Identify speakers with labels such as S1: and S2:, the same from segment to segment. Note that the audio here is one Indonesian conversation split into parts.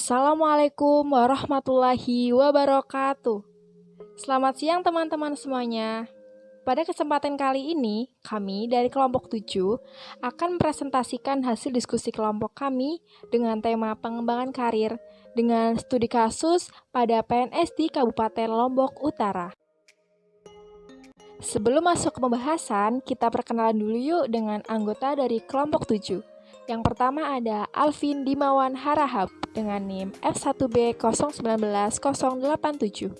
S1: Assalamualaikum warahmatullahi wabarakatuh. Selamat siang teman-teman semuanya. Pada kesempatan kali ini, kami dari kelompok 7 akan mempresentasikan hasil diskusi kelompok kami dengan tema pengembangan karir dengan studi kasus pada PNS di Kabupaten Lombok Utara. Sebelum masuk ke pembahasan, kita perkenalan dulu yuk dengan anggota dari kelompok 7. Yang pertama ada Alvin Dimawan Harahap dengan NIM F1B019087.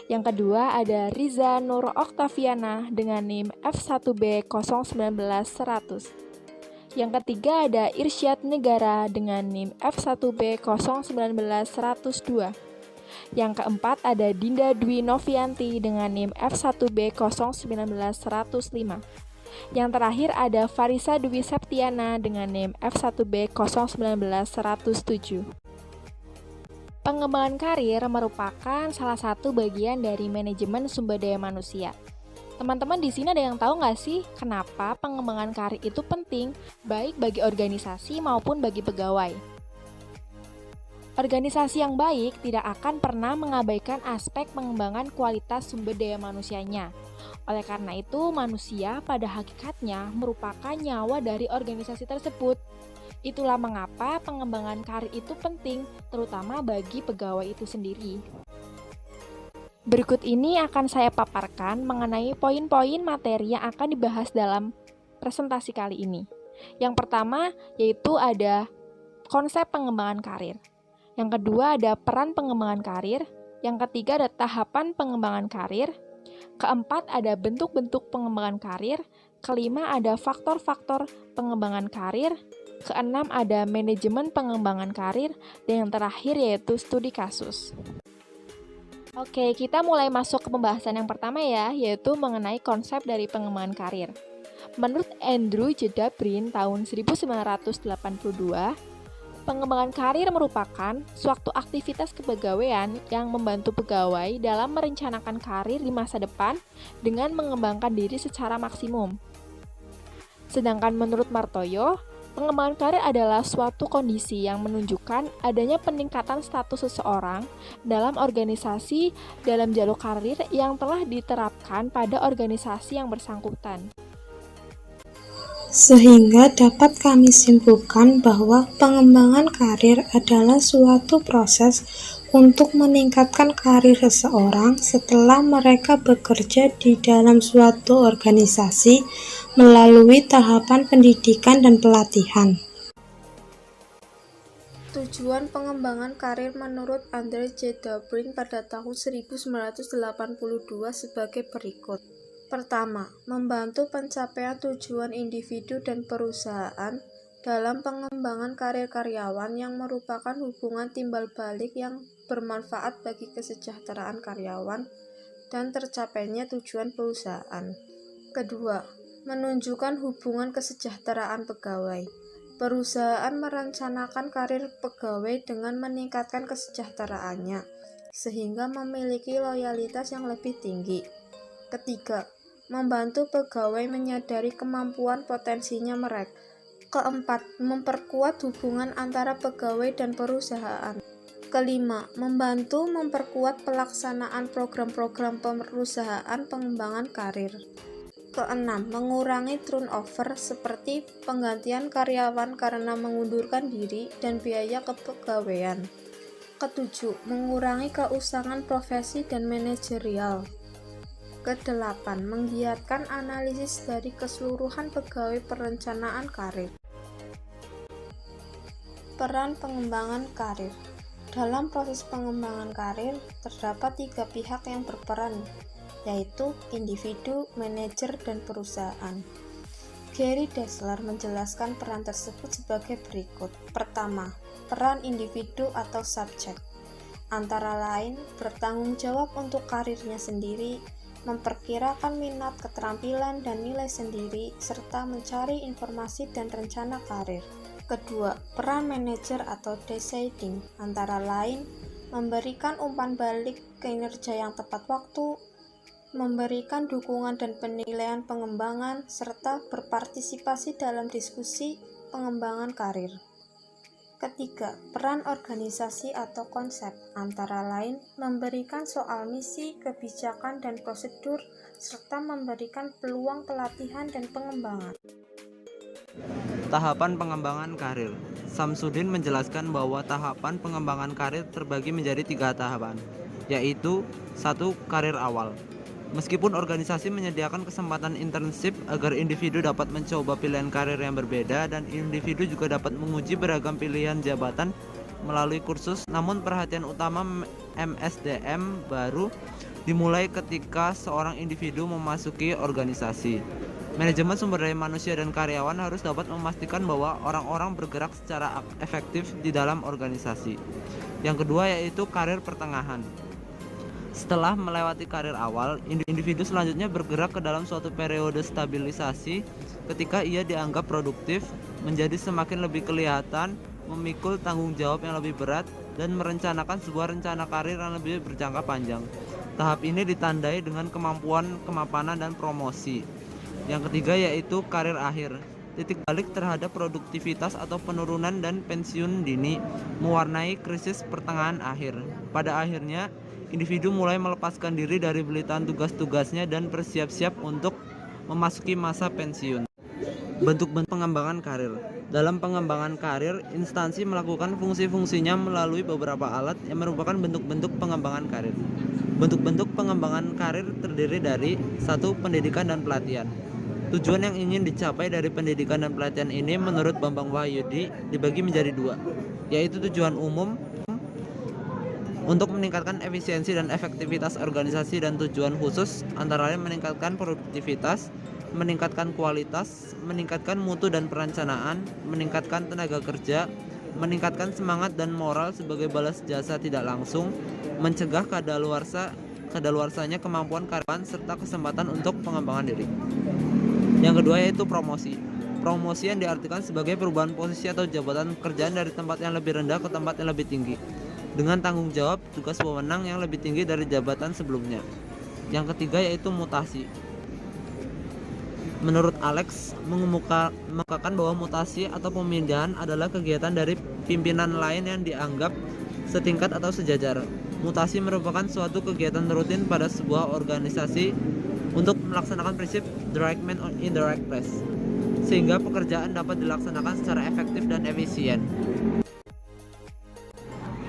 S1: Yang kedua ada Riza Nur Oktaviana dengan NIM F1B019100. Yang ketiga ada Irsyad Negara dengan NIM F1B019102. Yang keempat ada Dinda Dwi Novianti dengan NIM F1B019105. Yang terakhir ada Farisa Dwi Septiana dengan NIM F1B019107. Pengembangan karir merupakan salah satu bagian dari manajemen sumber daya manusia. Teman-teman di sini ada yang tahu nggak sih kenapa pengembangan karir itu penting, baik bagi organisasi maupun bagi pegawai? Organisasi yang baik tidak akan pernah mengabaikan aspek pengembangan kualitas sumber daya manusianya. Oleh karena itu, manusia pada hakikatnya merupakan nyawa dari organisasi tersebut. Itulah mengapa pengembangan karir itu penting, terutama bagi pegawai itu sendiri. Berikut ini akan saya paparkan mengenai poin-poin materi yang akan dibahas dalam presentasi kali ini. Yang pertama yaitu ada konsep pengembangan karir. Yang kedua ada peran pengembangan karir. Yang ketiga ada tahapan pengembangan karir. Keempat ada bentuk-bentuk pengembangan karir. Kelima ada faktor-faktor pengembangan karir. Keenam ada manajemen pengembangan karir. Dan yang terakhir yaitu studi kasus. Oke, kita mulai masuk ke pembahasan yang pertama ya, yaitu mengenai konsep dari pengembangan karir. Menurut Andrew J. Dabrin tahun 1982, pengembangan karir merupakan suatu aktivitas kepegawaian yang membantu pegawai dalam merencanakan karir di masa depan dengan mengembangkan diri secara maksimum. Sedangkan menurut Martoyo, pengembangan karir adalah suatu kondisi yang menunjukkan adanya peningkatan status seseorang dalam organisasi dalam jalur karir yang telah diterapkan pada organisasi yang bersangkutan.
S2: Sehingga dapat kami simpulkan bahwa pengembangan karir adalah suatu proses untuk meningkatkan karir seseorang setelah mereka bekerja di dalam suatu organisasi melalui tahapan pendidikan dan pelatihan.
S3: Tujuan pengembangan karir menurut Andrew J. Dabrin pada tahun 1982 sebagai berikut. Pertama, membantu pencapaian tujuan individu dan perusahaan dalam pengembangan karir karyawan yang merupakan hubungan timbal balik yang bermanfaat bagi kesejahteraan karyawan dan tercapainya tujuan perusahaan. Kedua, menunjukkan hubungan kesejahteraan pegawai. Perusahaan merencanakan karir pegawai dengan meningkatkan kesejahteraannya, sehingga memiliki loyalitas yang lebih tinggi. Ketiga, membantu pegawai menyadari kemampuan potensinya mereka. Keempat, memperkuat hubungan antara pegawai dan perusahaan. Kelima, membantu memperkuat pelaksanaan program-program perusahaan pengembangan karir. Keenam, mengurangi turnover seperti penggantian karyawan karena mengundurkan diri dan biaya kepegawaian. Ketujuh, mengurangi keusangan profesi dan manajerial. Kedelapan, menggiatkan analisis dari keseluruhan pegawai perencanaan karir. Peran pengembangan karir. Dalam proses pengembangan karir, terdapat 3 pihak yang berperan, yaitu individu, manajer, dan perusahaan. Gary Dessler menjelaskan peran tersebut sebagai berikut. Pertama, peran individu atau subjek. Antara lain, bertanggung jawab untuk karirnya sendiri, memperkirakan minat, keterampilan, dan nilai sendiri, serta mencari informasi dan rencana karir. Kedua, peran manajer atau deciding, antara lain, memberikan umpan balik kinerja yang tepat waktu, memberikan dukungan dan penilaian pengembangan, serta berpartisipasi dalam diskusi pengembangan karir. Ketiga, peran organisasi atau konsep, antara lain memberikan soal misi, kebijakan, dan prosedur, serta memberikan peluang pelatihan dan pengembangan.
S4: Tahapan pengembangan karir. Samsudin menjelaskan bahwa tahapan pengembangan karir terbagi menjadi 3 tahapan, yaitu 1. Karir awal. Meskipun organisasi menyediakan kesempatan internship agar individu dapat mencoba pilihan karir yang berbeda dan individu juga dapat menguji beragam pilihan jabatan melalui kursus, namun perhatian utama MSDM baru dimulai ketika seorang individu memasuki organisasi. Manajemen sumber daya manusia dan karyawan harus dapat memastikan bahwa orang-orang bergerak secara efektif di dalam organisasi. Yang kedua yaitu karir pertengahan. Setelah melewati karir awal, individu selanjutnya bergerak ke dalam suatu periode stabilisasi ketika ia dianggap produktif, menjadi semakin lebih kelihatan, memikul tanggung jawab yang lebih berat, dan merencanakan sebuah rencana karir yang lebih berjangka panjang. Tahap ini ditandai dengan kemampuan, kemapanan, dan promosi. Yang ketiga yaitu karir akhir. Titik balik terhadap produktivitas atau penurunan dan pensiun dini mewarnai krisis pertengahan akhir. Pada akhirnya, individu mulai melepaskan diri dari belitan tugas-tugasnya dan bersiap-siap untuk memasuki masa pensiun. Bentuk-bentuk pengembangan karir. Dalam pengembangan karir, instansi melakukan fungsi-fungsinya melalui beberapa alat yang merupakan bentuk-bentuk pengembangan karir. Bentuk-bentuk pengembangan karir terdiri dari 1. Pendidikan dan pelatihan. Tujuan yang ingin dicapai dari pendidikan dan pelatihan ini menurut Bambang Wahyudi dibagi menjadi 2, yaitu tujuan umum untuk meningkatkan efisiensi dan efektivitas organisasi dan tujuan khusus antara lain meningkatkan produktivitas, meningkatkan kualitas, meningkatkan mutu dan perencanaan, meningkatkan tenaga kerja, meningkatkan semangat dan moral sebagai balas jasa tidak langsung, mencegah kadaluarsanya kemampuan karyawan serta kesempatan untuk pengembangan diri. Yang kedua yaitu promosi. Promosi yang diartikan sebagai perubahan posisi atau jabatan pekerjaan dari tempat yang lebih rendah ke tempat yang lebih tinggi, dengan tanggung jawab tugas wewenang yang lebih tinggi dari jabatan sebelumnya. Yang ketiga yaitu mutasi. Menurut Alex, mengemukakan bahwa mutasi atau pemindahan adalah kegiatan dari pimpinan lain yang dianggap setingkat atau sejajar. Mutasi merupakan suatu kegiatan rutin pada sebuah organisasi untuk melaksanakan prinsip direct man or indirect place, sehingga pekerjaan dapat dilaksanakan secara efektif dan efisien.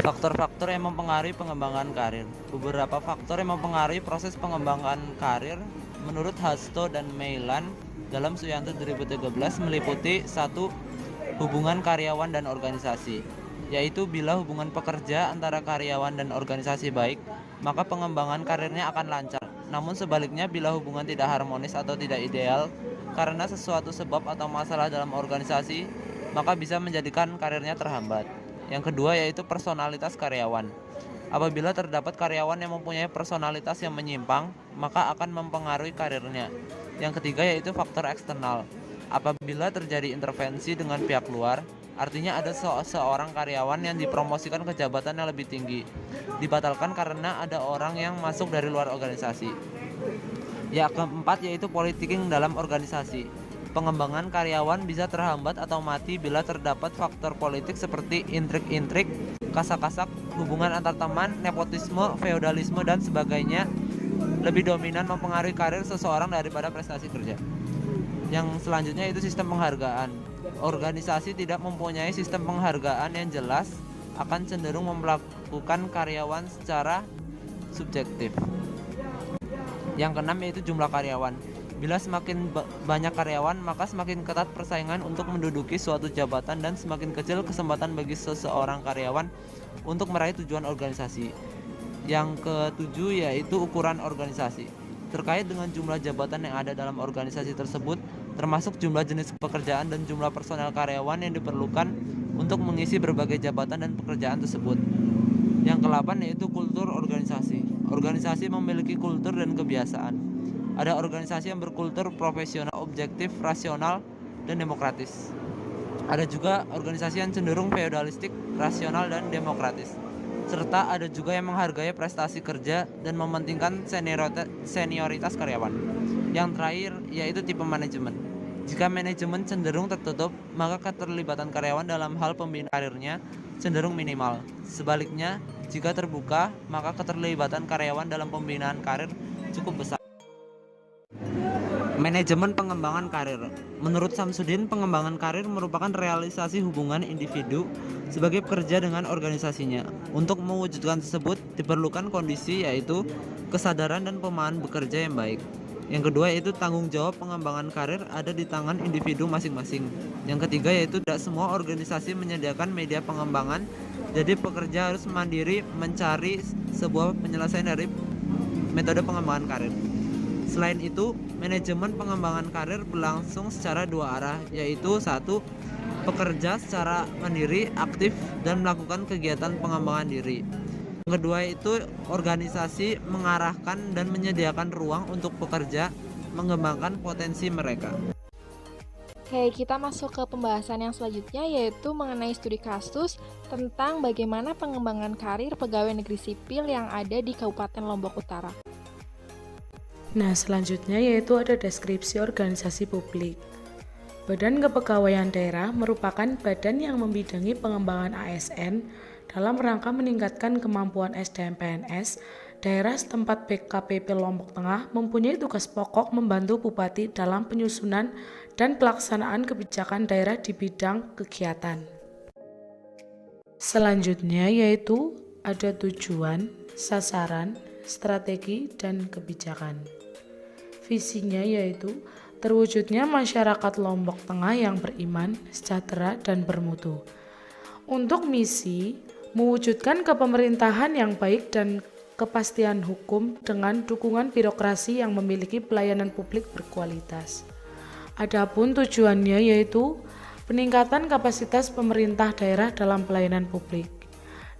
S4: Faktor-faktor yang mempengaruhi pengembangan karir. Beberapa faktor yang mempengaruhi proses pengembangan karir menurut Hasto dan Meilan dalam Suyanto 2013 meliputi 1. Hubungan karyawan dan organisasi, yaitu bila hubungan pekerja antara karyawan dan organisasi baik, maka pengembangan karirnya akan lancar. Namun sebaliknya, bila hubungan tidak harmonis atau tidak ideal karena sesuatu sebab atau masalah dalam organisasi, maka bisa menjadikan karirnya terhambat. Yang kedua yaitu personalitas karyawan. Apabila terdapat karyawan yang mempunyai personalitas yang menyimpang, maka akan mempengaruhi karirnya. Yang ketiga yaitu faktor eksternal. Apabila terjadi intervensi dengan pihak luar, artinya ada seorang karyawan yang dipromosikan ke jabatan yang lebih tinggi, dibatalkan karena ada orang yang masuk dari luar organisasi. Yang keempat yaitu politicking dalam organisasi. Pengembangan karyawan bisa terhambat atau mati bila terdapat faktor politik seperti intrik-intrik, kasak-kasak, hubungan antar teman, nepotisme, feodalisme, dan sebagainya lebih dominan mempengaruhi karir seseorang daripada prestasi kerja. Yang selanjutnya itu sistem penghargaan. Organisasi tidak mempunyai sistem penghargaan yang jelas akan cenderung memperlakukan karyawan secara subjektif. Yang keenam yaitu jumlah karyawan. Bila semakin banyak karyawan, maka semakin ketat persaingan untuk menduduki suatu jabatan dan semakin kecil kesempatan bagi seseorang karyawan untuk meraih tujuan organisasi. Yang ketujuh yaitu ukuran organisasi. Terkait dengan jumlah jabatan yang ada dalam organisasi tersebut, termasuk jumlah jenis pekerjaan dan jumlah personel karyawan yang diperlukan untuk mengisi berbagai jabatan dan pekerjaan tersebut. Yang ke-8 yaitu kultur organisasi. Organisasi memiliki kultur dan kebiasaan. Ada organisasi yang berkultur profesional, objektif, rasional, dan demokratis. Ada juga organisasi yang cenderung feodalistik, rasional, dan demokratis. Serta ada juga yang menghargai prestasi kerja dan mementingkan senioritas karyawan. Yang terakhir yaitu tipe manajemen. Jika manajemen cenderung tertutup, maka keterlibatan karyawan dalam hal pembinaan karirnya cenderung minimal. Sebaliknya, jika terbuka, maka keterlibatan karyawan dalam pembinaan karir cukup besar. Manajemen pengembangan karir. Menurut Samsudin, pengembangan karir merupakan realisasi hubungan individu sebagai pekerja dengan organisasinya. Untuk mewujudkan tersebut diperlukan kondisi yaitu kesadaran dan pemahaman bekerja yang baik. Yang kedua yaitu tanggung jawab pengembangan karir ada di tangan individu masing-masing. Yang ketiga yaitu tidak semua organisasi menyediakan media pengembangan, jadi pekerja harus mandiri mencari sebuah penyelesaian dari metode pengembangan karir. Selain itu, manajemen pengembangan karir berlangsung secara dua arah, yaitu satu, pekerja secara mandiri, aktif, dan melakukan kegiatan pengembangan diri. Yang kedua itu organisasi mengarahkan dan menyediakan ruang untuk pekerja mengembangkan potensi mereka.
S1: Oke, kita masuk ke pembahasan yang selanjutnya yaitu mengenai studi kasus tentang bagaimana pengembangan karir pegawai negeri sipil yang ada di Kabupaten Lombok Utara.
S5: Nah, selanjutnya yaitu ada deskripsi organisasi publik. Badan Kepegawaian Daerah merupakan badan yang membidangi pengembangan ASN dalam rangka meningkatkan kemampuan SDM PNS. Daerah setempat BKPP Lombok Tengah mempunyai tugas pokok membantu Bupati dalam penyusunan dan pelaksanaan kebijakan daerah di bidang kegiatan. Selanjutnya yaitu ada tujuan, sasaran, strategi, dan kebijakan. Visinya yaitu terwujudnya masyarakat Lombok Tengah yang beriman, sejahtera, dan bermutu. Untuk misi, mewujudkan kepemerintahan yang baik dan kepastian hukum dengan dukungan birokrasi yang memiliki pelayanan publik berkualitas. Adapun tujuannya yaitu peningkatan kapasitas pemerintah daerah dalam pelayanan publik.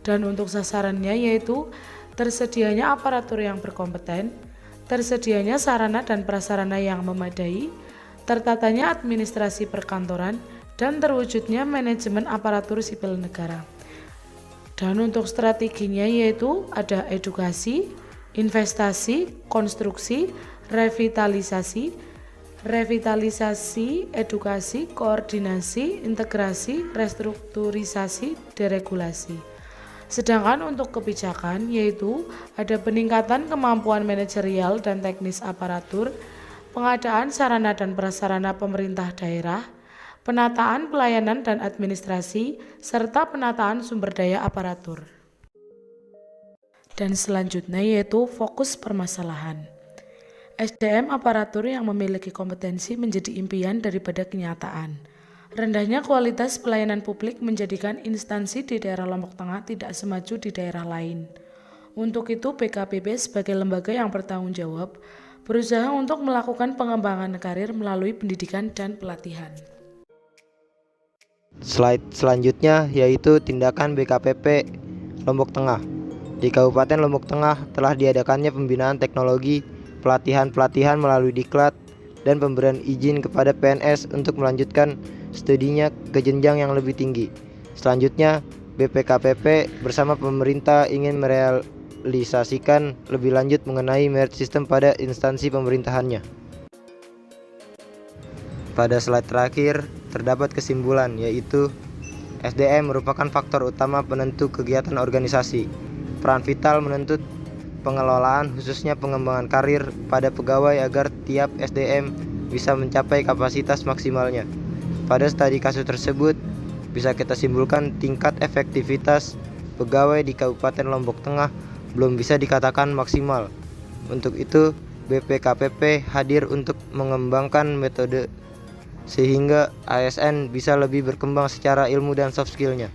S5: Dan untuk sasarannya yaitu tersedianya aparatur yang berkompeten, tersedianya sarana dan prasarana yang memadai, tertatanya administrasi perkantoran, dan terwujudnya manajemen aparatur sipil negara. Dan untuk strateginya yaitu ada edukasi, investasi, konstruksi, revitalisasi, edukasi, koordinasi, integrasi, restrukturisasi, deregulasi. Sedangkan untuk kebijakan yaitu ada peningkatan kemampuan manajerial dan teknis aparatur, pengadaan sarana dan prasarana pemerintah daerah, penataan pelayanan dan administrasi, serta penataan sumber daya aparatur. Dan selanjutnya yaitu fokus permasalahan. SDM aparatur yang memiliki kompetensi menjadi impian daripada kenyataan. Rendahnya kualitas pelayanan publik menjadikan instansi di daerah Lombok Tengah tidak semaju di daerah lain. Untuk itu, BKPP sebagai lembaga yang bertanggung jawab berusaha untuk melakukan pengembangan karir melalui pendidikan dan pelatihan.
S6: Slide selanjutnya yaitu tindakan BKPP Lombok Tengah. Di Kabupaten Lombok Tengah telah diadakannya pembinaan teknologi, pelatihan melalui diklat, dan pemberian izin kepada PNS untuk melanjutkan studinya ke jenjang yang lebih tinggi. Selanjutnya, BPKPP bersama pemerintah ingin merealisasikan lebih lanjut mengenai merit system pada instansi pemerintahannya. Pada slide terakhir, terdapat kesimpulan yaitu SDM merupakan faktor utama penentu kegiatan organisasi. Peran vital menuntut pengelolaan khususnya pengembangan karir pada pegawai agar tiap SDM bisa mencapai kapasitas maksimalnya. Pada studi kasus tersebut bisa kita simpulkan tingkat efektivitas pegawai di Kabupaten Lombok Tengah belum bisa dikatakan maksimal. Untuk itu BPKPP hadir untuk mengembangkan metode sehingga ASN bisa lebih berkembang secara ilmu dan soft skillnya.